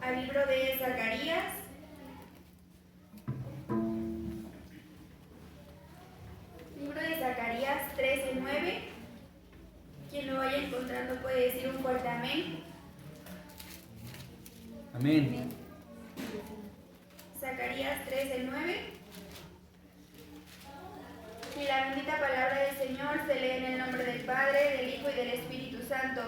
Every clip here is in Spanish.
al libro de Zacarías. Libro de Zacarías 13:9. Quien lo vaya encontrando puede decir un fuerte amén. Amén. Zacarías 13:9. Y la bendita palabra del Señor se lee en el nombre del Padre, del Hijo y del Espíritu Santo.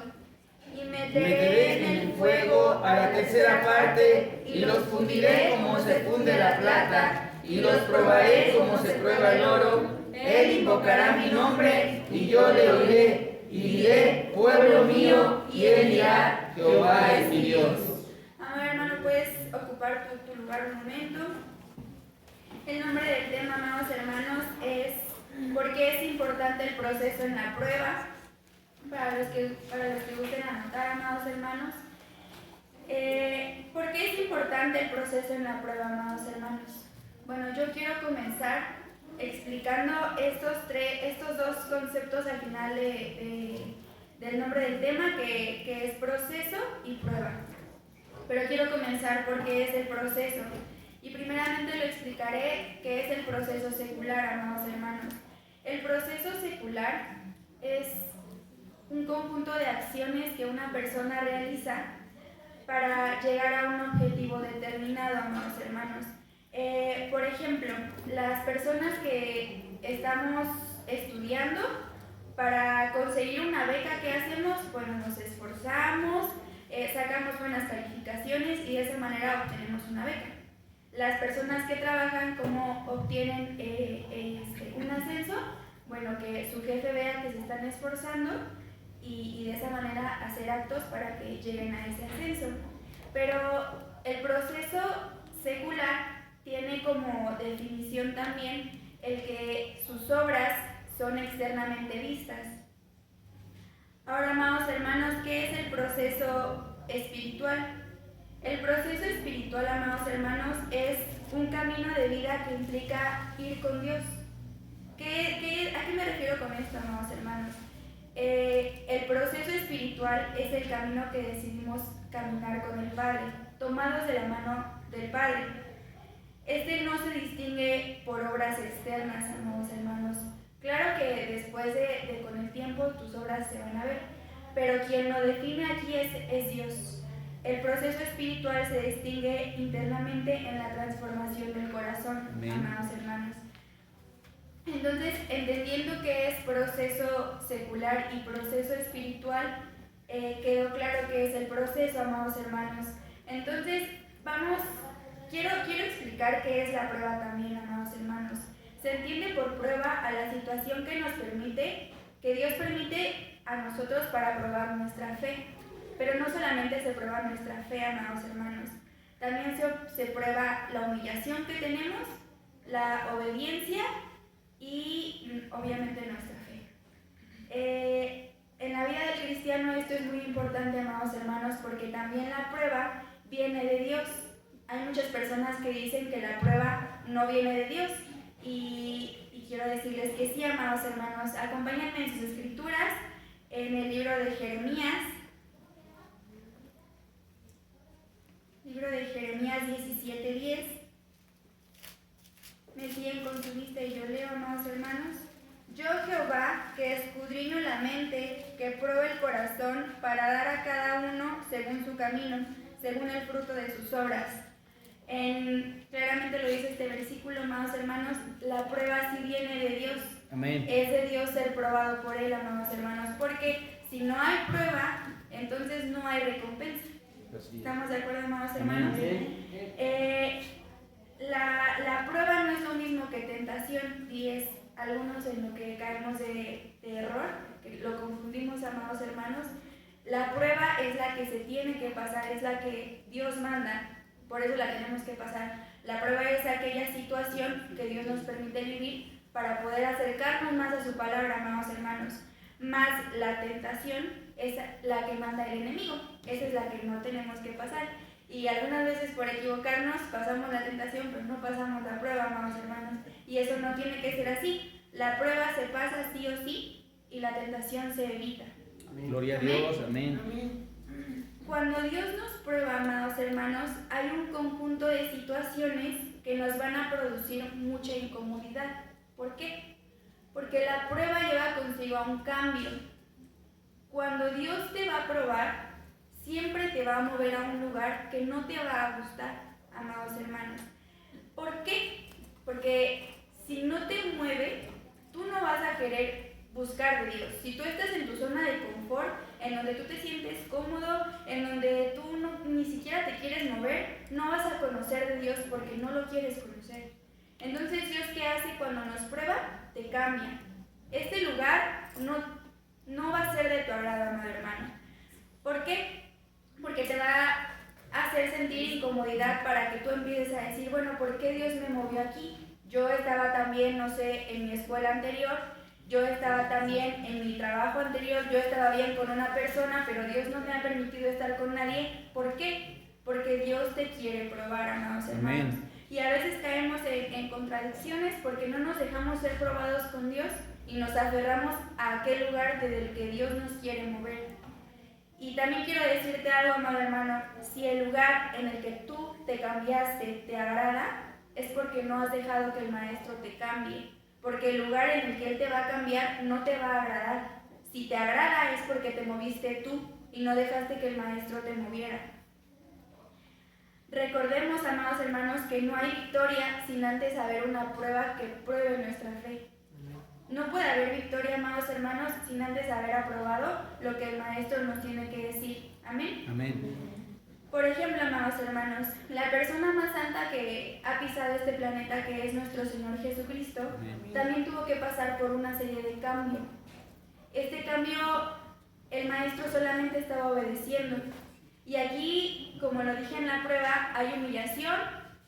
Y Meteré en el fuego a la tercera parte, y los fundiré como se funde la plata, y los probaré como se prueba el oro. Él invocará mi nombre, y yo le oiré, y diré, pueblo mío, y él dirá, Jehová es mi Dios. Amado hermano, puedes ocupar tu lugar un momento. El nombre del tema, amados hermanos, es ¿por qué es importante el proceso en la prueba? Para los que gusten anotar, amados hermanos. ¿Por qué es importante el proceso en la prueba, amados hermanos? Bueno, yo quiero comenzar explicando estos dos conceptos al final del nombre del tema, que es proceso y prueba. Pero quiero comenzar por qué es el proceso. Y primeramente lo explicaré qué es el proceso secular, amados hermanos. El proceso secular es un conjunto de acciones que una persona realiza para llegar a un objetivo determinado, amados hermanos. Por ejemplo, las personas que estamos estudiando, para conseguir una beca, ¿qué hacemos? Bueno, nos esforzamos, sacamos buenas calificaciones y de esa manera obtenemos una beca. Las personas que trabajan, ¿cómo obtienen un ascenso? Bueno, que su jefe vea que se están esforzando y de esa manera hacer actos para que lleguen a ese ascenso. Pero el proceso secular tiene como definición también el que sus obras son externamente vistas. Ahora, amados hermanos, ¿qué es el proceso espiritual? El proceso espiritual, amados hermanos, es un camino de vida que implica ir con Dios. ¿A qué me refiero con esto, amados hermanos? El proceso espiritual es el camino que decidimos caminar con el Padre, tomados de la mano del Padre. Este no se distingue por obras externas, amados hermanos. Claro que después con el tiempo tus obras se van a ver, pero quien lo define aquí es Dios. El proceso espiritual se distingue internamente en la transformación del corazón, amados hermanos. Entonces, entendiendo que es proceso secular y proceso espiritual, quedó claro que es el proceso, amados hermanos. Entonces, quiero explicar qué es la prueba también, amados hermanos. Se entiende por prueba a la situación que Dios permite a nosotros para probar nuestra fe. Pero no solamente se prueba nuestra fe, amados hermanos. También se prueba la humillación que tenemos, la obediencia y obviamente nuestra fe. En la vida del cristiano esto es muy importante, amados hermanos, porque también la prueba viene de Dios. Hay muchas personas que dicen que la prueba no viene de Dios y quiero decirles que sí, amados hermanos. Acompáñenme en sus escrituras, en el libro de Jeremías. Libro de Jeremías 17:10. Me siguen con su vista y yo leo, amados hermanos. Yo, Jehová, que escudriño la mente, que pruebo el corazón, para dar a cada uno según su camino, según el fruto de sus obras. Claramente lo dice este versículo, amados hermanos, la prueba sí viene de Dios. Amén. Es de Dios ser probado por Él, amados hermanos, porque si no hay prueba, entonces no hay recompensa. ¿Estamos de acuerdo, amados hermanos? La prueba no es lo mismo que tentación, y es algunos en lo que caemos de error, que lo confundimos, amados hermanos. La prueba es la que se tiene que pasar, es la que Dios manda, por eso la tenemos que pasar. La prueba es aquella situación que Dios nos permite vivir para poder acercarnos más a su palabra, amados hermanos. Más la tentación es la que manda el enemigo, esa es la que no tenemos que pasar. Y algunas veces por equivocarnos pasamos la tentación, pero no pasamos la prueba, amados hermanos. Y eso no tiene que ser así. La prueba se pasa sí o sí y la tentación se evita. Amén. Gloria a Dios, amén. Cuando Dios nos prueba, amados hermanos, hay un conjunto de situaciones que nos van a producir mucha incomodidad. ¿Por qué? Porque la prueba lleva consigo a un cambio. Cuando Dios te va a probar, siempre te va a mover a un lugar que no te va a gustar, amados hermanos. ¿Por qué? Porque si no te mueve, tú no vas a querer buscar de Dios. Si tú estás en tu zona de confort, en donde tú te sientes cómodo, en donde tú ni siquiera te quieres mover, no vas a conocer de Dios porque no lo quieres conocer. Entonces, ¿Dios qué hace cuando nos prueba? Te cambia. Este lugar no va a ser de tu agrado, amado hermano. ¿Por qué? Porque te va a hacer sentir incomodidad para que tú empieces a decir, bueno, ¿por qué Dios me movió aquí? Yo estaba también, no sé, en mi escuela anterior, yo estaba también en mi trabajo anterior, yo estaba bien con una persona, pero Dios no me ha permitido estar con nadie. ¿Por qué? Porque Dios te quiere probar, amados hermanos. Y a veces caemos en contradicciones porque no nos dejamos ser probados con Dios y nos aferramos a aquel lugar desde el que Dios nos quiere mover. Y también quiero decirte algo, amado hermano, si el lugar en el que tú te cambiaste te agrada, es porque no has dejado que el maestro te cambie, porque el lugar en el que él te va a cambiar no te va a agradar. Si te agrada es porque te moviste tú y no dejaste que el maestro te moviera. Recordemos, amados hermanos, que no hay victoria sin antes haber una prueba que pruebe nuestra fe. No puede haber victoria, amados hermanos, sin antes haber aprobado lo que el maestro nos tiene que decir. Amén. Amén. Por ejemplo, amados hermanos, la persona más santa que ha pisado este planeta, que es nuestro Señor Jesucristo, también tuvo que pasar por una serie de cambios. Este cambio, el maestro solamente estaba obedeciendo. Y aquí, como lo dije en la prueba, hay humillación,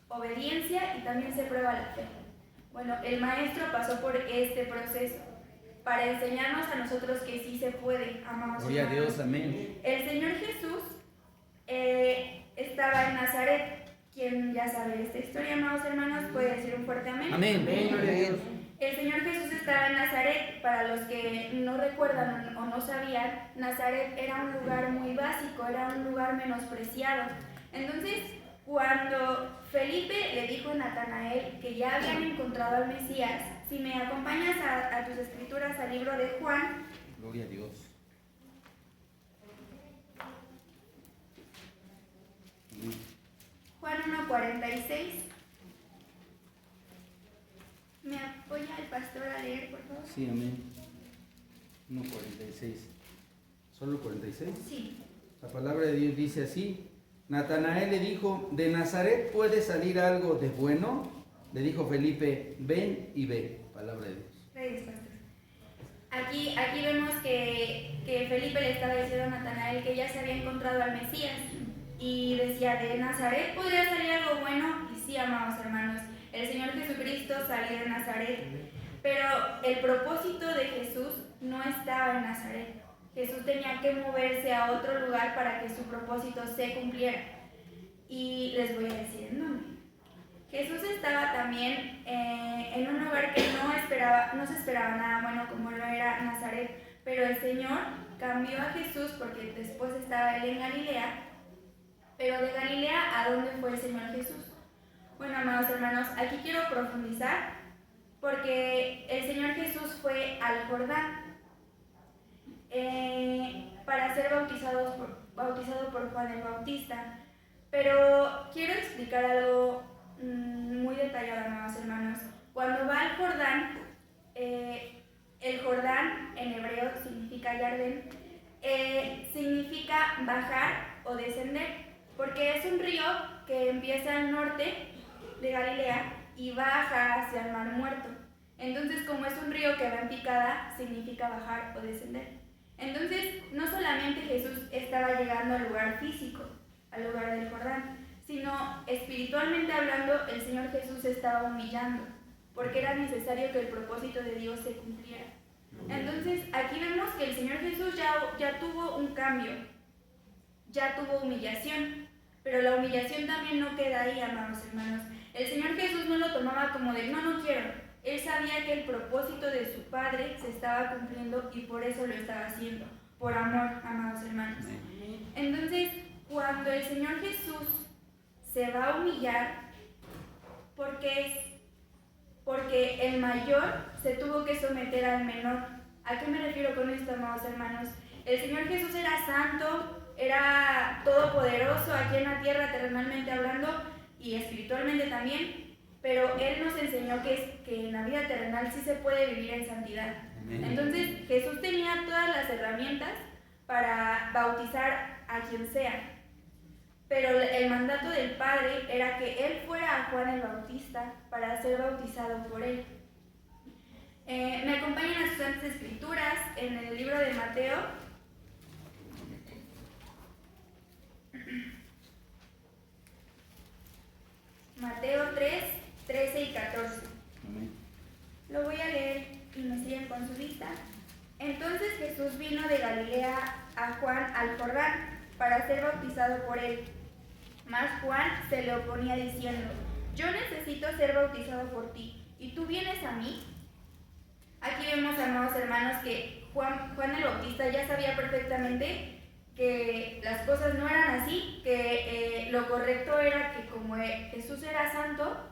obediencia y también se prueba la fe. Bueno, el maestro pasó por este proceso para enseñarnos a nosotros que sí se puede, amados hermanos. Gloria a Dios, amén. El Señor Jesús estaba en Nazaret. Quien ya sabe esta historia, amados hermanos, puede decir un fuerte amén. Amén. Gloria a Dios. El Señor Jesús estaba en Nazaret. Para los que no recuerdan o no sabían, Nazaret era un lugar muy básico, era un lugar menospreciado. Entonces, cuando Felipe le dijo a Natanael que ya habían encontrado al Mesías, si me acompañas a tus escrituras, al libro de Juan. Gloria a Dios. Juan 1:46. ¿Me apoya el pastor a leer, por favor? Sí, amén. 1:46. ¿Solo 46? Sí. La palabra de Dios dice así. Natanael le dijo, ¿de Nazaret puede salir algo de bueno? Le dijo Felipe, ven y ve. Palabra de Dios. Gracias, pastor. Aquí vemos que Felipe le estaba diciendo a Natanael que ya se había encontrado al Mesías. Y decía, ¿de Nazaret podría salir algo bueno? Y sí, amados hermanos, el Señor Jesucristo salió de Nazaret. Pero el propósito de Jesús no estaba en Nazaret. Jesús tenía que moverse a otro lugar para que su propósito se cumpliera. Y les voy a decir el nombre. Jesús estaba también en un lugar que no se esperaba nada bueno como lo era Nazaret. Pero el Señor cambió a Jesús porque después estaba él en Galilea. Pero de Galilea, ¿a dónde fue el Señor Jesús? Bueno, amados hermanos, aquí quiero profundizar porque el Señor Jesús fue al Jordán para ser bautizado por Juan el Bautista. Pero quiero explicar algo muy detallado, amados hermanos. Cuando va al Jordán, el Jordán en hebreo significa Yardén, significa bajar o descender. Porque es un río que empieza al norte de Galilea y baja hacia el Mar Muerto. Entonces, como es un río que va en picada, significa bajar o descender. Entonces, no solamente Jesús estaba llegando al lugar físico, al lugar del Jordán, sino espiritualmente hablando, el Señor Jesús se estaba humillando, porque era necesario que el propósito de Dios se cumpliera. Entonces, aquí vemos que el Señor Jesús ya tuvo un cambio, ya tuvo humillación. Pero la humillación también no queda ahí, amados hermanos. El Señor Jesús no lo tomaba como de no quiero. Él sabía que el propósito de su Padre se estaba cumpliendo y por eso lo estaba haciendo. por amor, amados hermanos. Entonces, cuando el Señor Jesús se va a humillar, ¿por qué es? Porque el mayor se tuvo que someter al menor. ¿A qué me refiero con esto, amados hermanos? El Señor Jesús era santo, era todopoderoso aquí en la tierra, terrenalmente hablando, y espiritualmente también, pero Él nos enseñó que en la vida terrenal sí se puede vivir en santidad. Entonces, Jesús tenía todas las herramientas para bautizar a quien sea. Pero el mandato del Padre era que Él fuera a Juan el Bautista para ser bautizado por Él. Me acompañan las Santas Escrituras en el libro de Mateo. Mateo 3, 13 y 14. Lo voy a leer y me siguen con su vista. Entonces Jesús vino de Galilea a Juan al Jordán para ser bautizado por él. Mas Juan se le oponía diciendo: yo necesito ser bautizado por ti, ¿y tú vienes a mí? Aquí vemos, amados hermanos, que Juan el Bautista ya sabía perfectamente que las cosas no eran así, que lo correcto era que como Jesús era santo,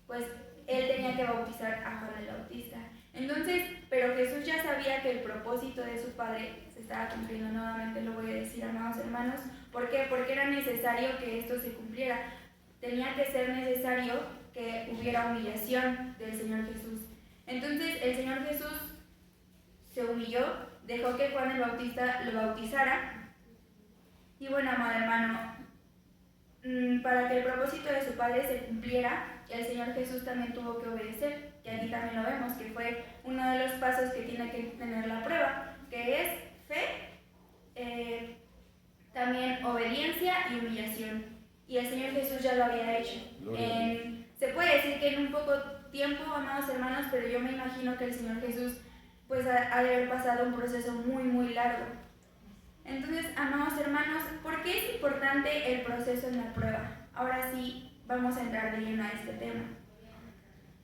pues él tenía que bautizar a Juan el Bautista. Entonces, pero Jesús ya sabía que el propósito de su Padre se estaba cumpliendo. Nuevamente lo voy a decir, amados hermanos. ¿Por qué? Porque era necesario que esto se cumpliera. Tenía que ser necesario que hubiera humillación del Señor Jesús. Entonces, el Señor Jesús se humilló, dejó que Juan el Bautista lo bautizara. Y bueno, amado hermano, para que el propósito de su Padre se cumpliera, el Señor Jesús también tuvo que obedecer, que aquí también lo vemos, que fue uno de los pasos que tiene que tener la prueba, que es fe, también obediencia y humillación. Y el Señor Jesús ya lo había hecho. Se puede decir que en un poco tiempo, amados hermanos, pero yo me imagino que el Señor Jesús pues ha de haber pasado un proceso muy, muy largo. Entonces, amados hermanos, ¿por qué es importante el proceso en la prueba? Ahora sí, vamos a entrar de lleno a este tema.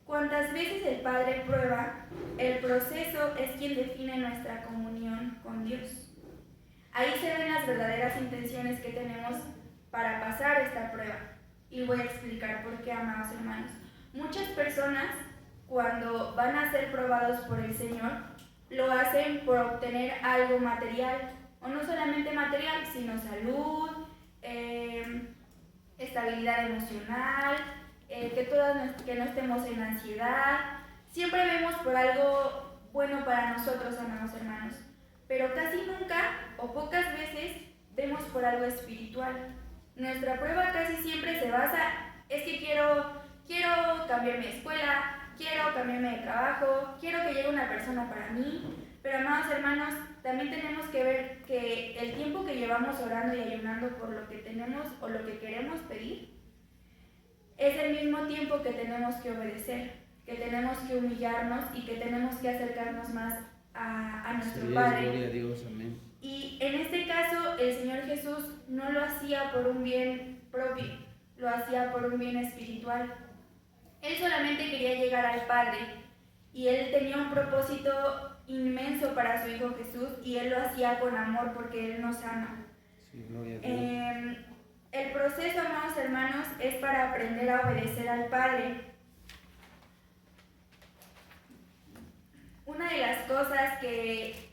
Cuantas veces el Padre prueba, el proceso es quien define nuestra comunión con Dios. Ahí se ven las verdaderas intenciones que tenemos para pasar esta prueba. Y voy a explicar por qué, amados hermanos. Muchas personas, cuando van a ser probados por el Señor, lo hacen por obtener algo material, o no solamente material, sino salud, estabilidad emocional, que no estemos en ansiedad. Siempre vemos por algo bueno para nosotros, amados hermanos, pero casi nunca o pocas veces vemos por algo espiritual. Nuestra prueba casi siempre se basa, es que quiero cambiarme de escuela, quiero cambiarme de trabajo, quiero que llegue una persona para mí. Pero, amados hermanos, también tenemos que ver que el tiempo que llevamos orando y ayunando por lo que tenemos o lo que queremos pedir, es el mismo tiempo que tenemos que obedecer, que tenemos que humillarnos y que tenemos que acercarnos más a nuestro Padre. Gloria a Dios, amén. Y en este caso, el Señor Jesús no lo hacía por un bien propio, lo hacía por un bien espiritual. Él solamente quería llegar al Padre y Él tenía un propósito inmenso para su Hijo Jesús y Él lo hacía con amor porque Él nos ama. Sí, gloria a Dios. El proceso, amados hermanos, es para aprender a obedecer al Padre. Una de las cosas que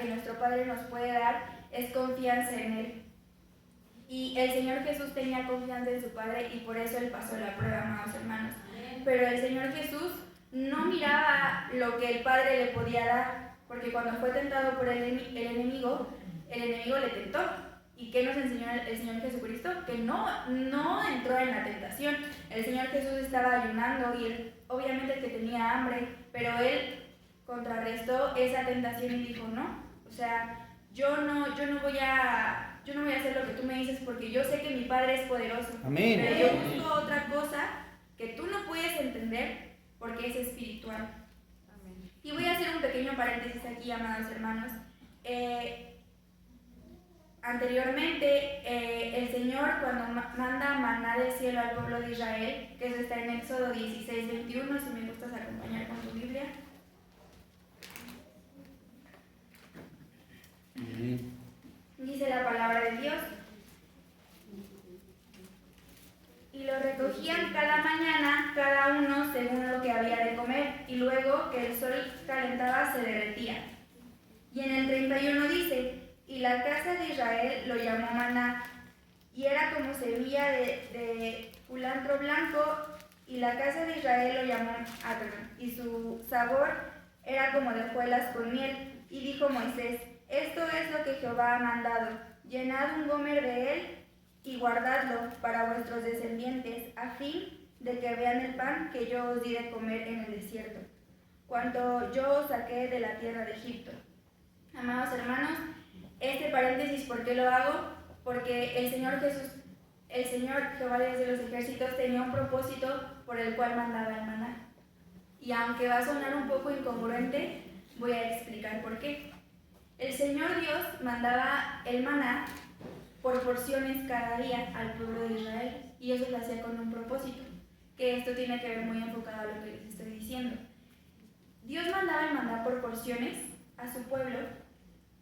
nuestro Padre nos puede dar es confianza en Él. Y el Señor Jesús tenía confianza en su Padre y por eso Él pasó la prueba, amados hermanos. Pero el Señor Jesús no miraba lo que el Padre le podía dar, porque cuando fue tentado por el enemigo le tentó. ¿Y qué nos enseñó el Señor Jesucristo? Que no entró en la tentación. El Señor Jesús estaba ayunando y Él obviamente que tenía hambre, pero Él contrarrestó esa tentación y dijo, no, o sea, yo no voy a hacer lo que tú me dices porque yo sé que mi Padre es poderoso. Amén. Pero yo busco otra cosa que tú no puedes entender porque es espiritual. Amén. Y voy a hacer un pequeño paréntesis aquí, amados hermanos. Anteriormente, el Señor cuando manda maná del cielo al pueblo de Israel, que eso está en Éxodo 16, 21, si me gustas acompañar con tu Biblia. Amén. Dice la palabra de Dios. Y lo recogían cada mañana, cada uno según lo que había de comer, y luego que el sol calentaba se derretía. Y en el 31 dice, y la casa de Israel lo llamó maná, y era como semilla de culantro blanco, y la casa de Israel lo llamó atron, y su sabor era como de hojuelas con miel. Y dijo Moisés, esto es lo que Jehová ha mandado, llenad un gomer de él, y guardadlo para vuestros descendientes, a fin de que vean el pan que yo os di de comer en el desierto, cuando yo os saqué de la tierra de Egipto. Amados hermanos, este paréntesis, ¿por qué lo hago? Porque el Señor Jehová Dios de los ejércitos, tenía un propósito por el cual mandaba el maná. Y aunque va a sonar un poco incongruente, voy a explicar por qué. El Señor Dios mandaba el maná por porciones cada día al pueblo de Israel, y eso lo hacía con un propósito, que esto tiene que ver muy enfocado a lo que les estoy diciendo. Dios mandaba el maná por porciones a su pueblo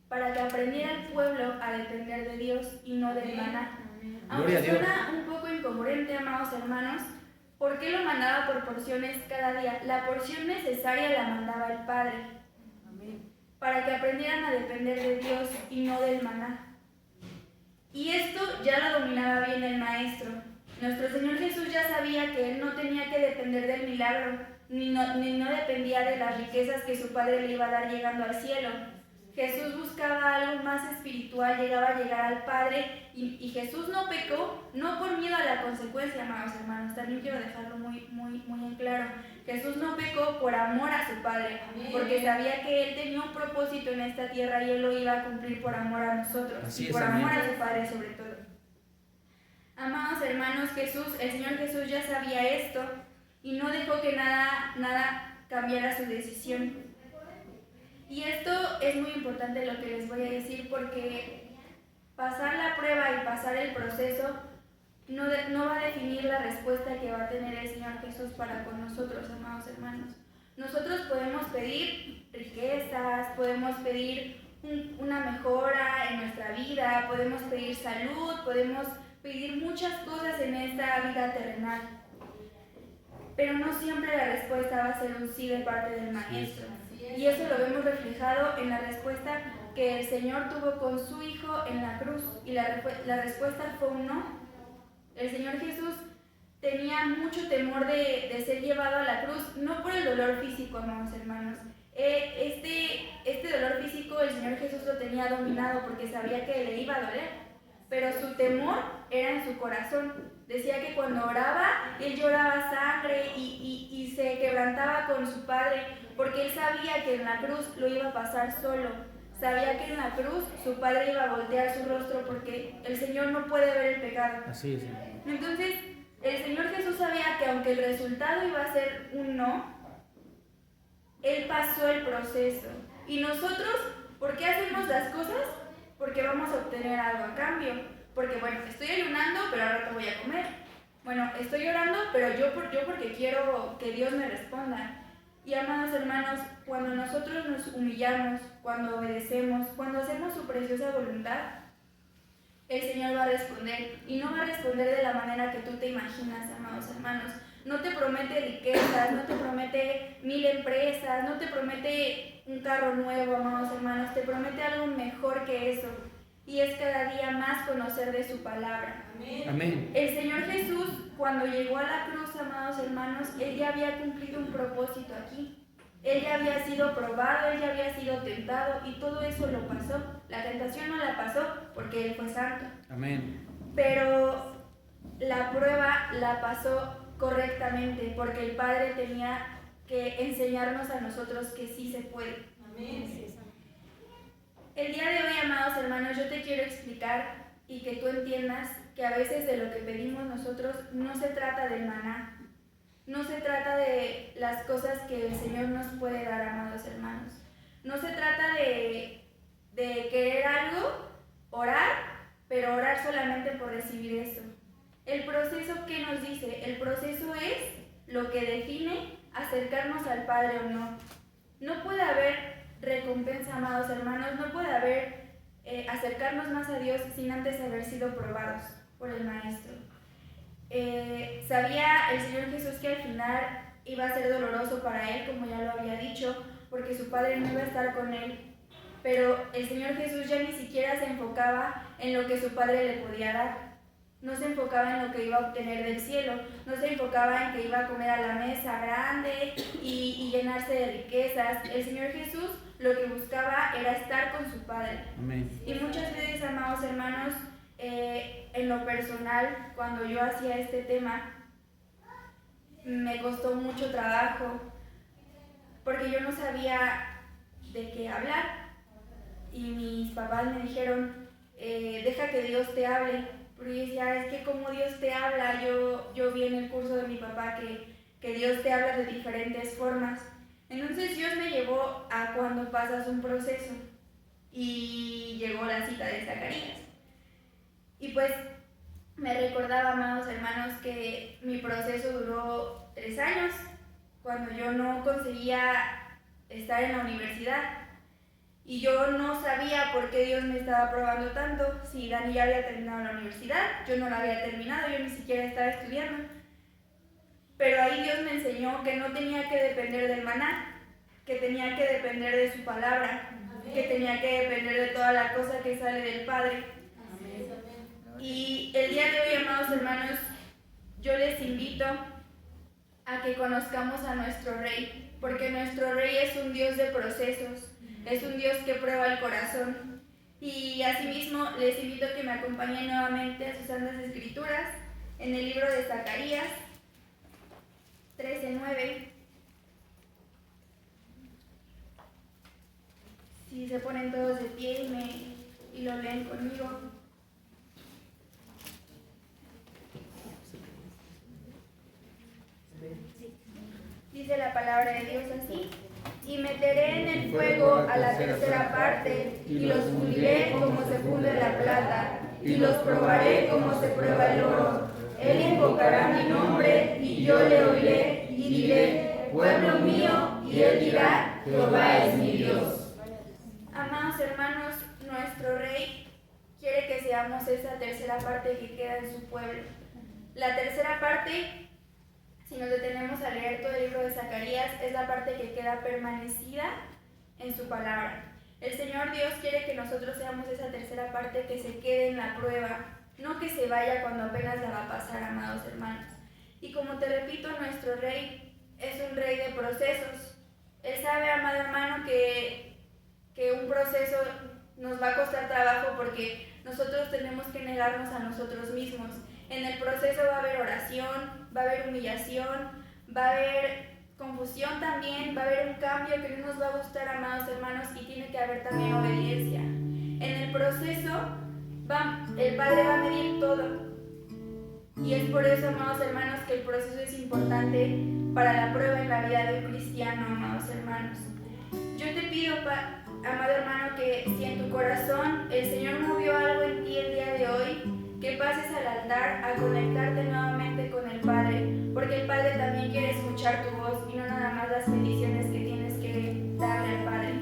para que aprendiera el pueblo a depender de Dios y no del maná. Aunque suena un poco incongruente, amados hermanos, ¿por qué lo mandaba por porciones cada día? La porción necesaria la mandaba el Padre, para que aprendieran a depender de Dios y no del maná. Y esto ya lo dominaba bien el Maestro. Nuestro Señor Jesús ya sabía que Él no tenía que depender del milagro, ni no dependía de las riquezas que su Padre le iba a dar llegando al cielo. Jesús buscaba algo más espiritual, llegaba a llegar al Padre, y Jesús no pecó, no por miedo a la consecuencia, amados hermanos. También quiero dejarlo muy en claro. Jesús no pecó por amor a su Padre, porque sabía que Él tenía un propósito en esta tierra y Él lo iba a cumplir por amor a nosotros, y por amor a su Padre sobre todo. Amados hermanos, el Señor Jesús ya sabía esto y no dejó que nada cambiara su decisión. Y esto es muy importante lo que les voy a decir, porque pasar la prueba y pasar el proceso no va a definir la respuesta que va a tener el Señor Jesús para con nosotros, amados hermanos. Nosotros podemos pedir riquezas, podemos pedir una mejora en nuestra vida, podemos pedir salud, podemos pedir muchas cosas en esta vida terrenal, pero no siempre la respuesta va a ser un sí de parte del Maestro. Y eso lo vemos reflejado en la respuesta que el Señor tuvo con su Hijo en la cruz, y la respuesta fue un no. El Señor Jesús tenía mucho temor de ser llevado a la cruz, no por el dolor físico, amados hermanos. Este dolor físico el Señor Jesús lo tenía dominado porque sabía que le iba a doler, pero su temor era en su corazón. Decía que cuando oraba, él lloraba sangre y se quebrantaba con su Padre, porque él sabía que en la cruz lo iba a pasar solo. Sabía que en la cruz su Padre iba a voltear su rostro, porque el Señor no puede ver el pecado. Así es. Entonces, el Señor Jesús sabía que aunque el resultado iba a ser un no, Él pasó el proceso. Y nosotros, ¿por qué hacemos las cosas? Porque vamos a obtener algo a cambio. Porque, bueno, estoy ayunando, pero ahora te voy a comer. Bueno, estoy orando, pero yo porque quiero que Dios me responda. Y, amados hermanos, cuando nosotros nos humillamos, cuando obedecemos, cuando hacemos su preciosa voluntad, el Señor va a responder. Y no va a responder de la manera que tú te imaginas, amados hermanos. No te promete riquezas, no te promete 1000 empresas, no te promete un carro nuevo, amados hermanos. Te promete algo mejor que eso. Y es cada día más conocer de su palabra. Amén. El Señor Jesús, cuando llegó a la cruz, amados hermanos, Él ya había cumplido un propósito aquí. Él ya había sido probado, Él ya había sido tentado, y todo eso lo pasó. La tentación no la pasó porque Él fue santo. Amén. Pero la prueba la pasó correctamente, porque el Padre tenía que enseñarnos a nosotros que sí se puede. Amén. El día de hoy, amados hermanos, yo te quiero explicar y que tú entiendas que a veces de lo que pedimos nosotros no se trata del maná, no se trata de las cosas que el Señor nos puede dar, amados hermanos. No se trata de querer algo, orar, pero orar solamente por recibir eso. El proceso, ¿qué nos dice? El proceso es lo que define acercarnos al Padre o no. No puede haber recompensa, amados hermanos, no puede haber acercarnos más a Dios sin antes haber sido probados por el Maestro. Sabía el Señor Jesús que al final iba a ser doloroso para él, como ya lo había dicho, porque su Padre no iba a estar con él. Pero el Señor Jesús ya ni siquiera se enfocaba en lo que su Padre le podía dar. No se enfocaba en lo que iba a obtener del cielo. No se enfocaba en que iba a comer a la mesa grande y llenarse de riquezas. El Señor Jesús lo que buscaba era estar con su Padre. Amén. Y muchas veces, amados hermanos, en lo personal, cuando yo hacía este tema, me costó mucho trabajo porque yo no sabía de qué hablar. Y mis papás me dijeron, deja que Dios te hable. Porque yo decía, es que como Dios te habla, yo vi en el curso de mi papá que Dios te habla de diferentes formas. Entonces Dios me llevó a cuando pasas un proceso y llegó la cita de Zacarías. Y pues me recordaba, amados hermanos, que mi proceso duró 3 años, cuando yo no conseguía estar en la universidad. Y yo no sabía por qué Dios me estaba probando tanto. Si Dani ya había terminado la universidad, yo no la había terminado, yo ni siquiera estaba estudiando. Pero ahí Dios me enseñó que no tenía que depender del maná, que tenía que depender de su palabra, que tenía que depender de toda la cosa que sale del Padre. Y el día de hoy, amados hermanos, yo les invito a que conozcamos a nuestro Rey, porque nuestro Rey es un Dios de procesos. Es un Dios que prueba el corazón. Y asimismo les invito a que me acompañen nuevamente a sus santas escrituras en el libro de Zacarías 13:9. Si se ponen todos de pie y lo leen conmigo. Dice la palabra de Dios así: y meteré en el fuego a la tercera parte, y los fundiré como se funde la plata, y los probaré como se prueba el oro. Él invocará mi nombre, y yo le oiré, y diré, pueblo mío, y él dirá, Jehová es mi Dios. Amados hermanos, nuestro Rey quiere que seamos esa tercera parte que queda en su pueblo. La tercera parte, si nos detenemos a leer todo el libro de Zacarías, es la parte que queda permanecida en su palabra. El Señor Dios quiere que nosotros seamos esa tercera parte que se quede en la prueba, no que se vaya cuando apenas la va a pasar, amados hermanos. Y como te repito, nuestro Rey es un Rey de procesos. Él sabe, amado hermano, que un proceso nos va a costar trabajo porque nosotros tenemos que negarnos a nosotros mismos. En el proceso va a haber oración, va a haber humillación, va a haber confusión también, va a haber un cambio que no nos va a gustar, amados hermanos, y tiene que haber también obediencia. En el proceso, el Padre va a medir todo. Y es por eso, amados hermanos, que el proceso es importante para la prueba en la vida de un cristiano, amados hermanos. Yo te pido, amado hermano, que si en tu corazón el Señor movió algo en ti el día de hoy, que pases al altar a conectarte nuevamente con el Padre, porque el Padre también quiere escuchar tu voz y no nada más las peticiones que tienes que darle al Padre.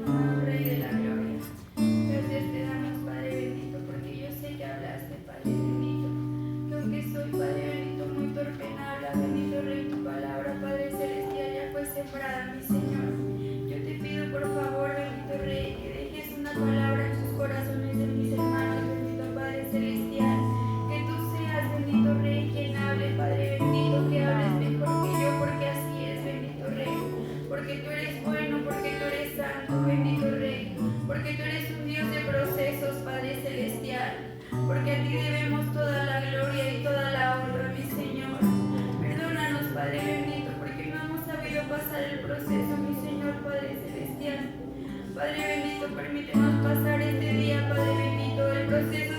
Amado Rey de la Gloria, gracias te damos, Padre bendito, porque yo sé que hablaste, Padre bendito. Yo que soy, Padre bendito, muy torpe en habla, bendito Rey, tu palabra, Padre celestial, ya fue sembrada, mi Señor. Yo te pido, por favor, bendito Rey, que dejes una palabra en sus corazones de mis hermanos, bendito Padre celestial. Que tú seas, bendito Rey, quien hable, Padre bendito, que hables mejor que yo, porque así es, bendito Rey. Porque tú eres bueno, porque tú eres santo, bendito Rey. Porque tú eres un Dios de procesos, Padre celestial. Porque a ti debemos toda la gloria y toda la honra, mi Señor. Perdónanos, Padre bendito, porque no hemos sabido pasar el proceso, mi Señor, Padre celestial. Padre bendito, permítenos pasar este día, Padre bendito, el proceso